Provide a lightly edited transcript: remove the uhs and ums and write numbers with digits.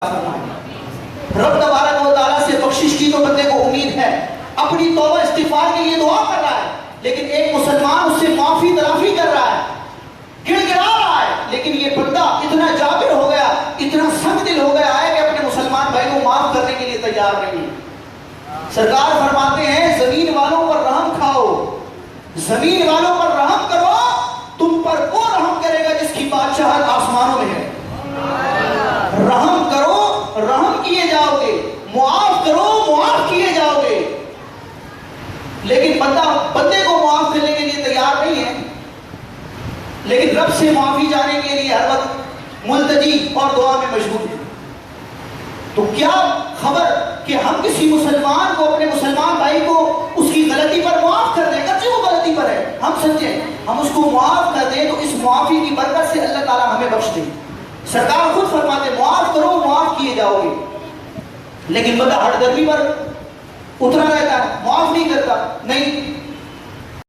رب تبارک و تعالیٰ سے بخشش کی تو بندے کو امید ہے، اپنی توبہ استغفار کے لیے دعا کر رہا ہے، لیکن ایک مسلمان اس سے معافی تلافی کر رہا ہے، گڑ گڑا رہا ہے، لیکن یہ بندہ اتنا جابر ہو گیا، اتنا سخت دل ہو گیا ہے کہ اپنے مسلمان بھائی کو معاف کرنے کے لیے تیار نہیں ہے۔ سرکار فرماتے ہیں زمین والوں پر رحم کھاؤ، زمین والوں پر رحم کرو، تم پر وہ رحم کرے گا جس کی بادشاہت آسمانوں میں ہے۔ رحم کرو، رحم کیے جاؤ گے، معاف کرو، معاف کیے جاؤ گے، لیکن بندے کو معاف کرنے کے لیے تیار نہیں ہے، لیکن رب سے معافی جانے کے لیے ہر وقت ملتجی اور دعا میں مشغول ہے۔ تو کیا خبر کہ ہم کسی مسلمان کو، اپنے مسلمان بھائی کو اس کی غلطی پر معاف کر دیں، اگرچہ وہ غلطی پر ہے، ہم سمجھیں ہم اس کو معاف کر دیں تو اس معافی کی برکت سے اللہ تعالیٰ ہمیں بخش دے۔ سرکار خود فرماتے معاف کرو، معاف کیے جاؤ گے، لیکن بندہ ہٹ گرمی پر اترا رہتا ہے، معاف نہیں کرتا، نہیں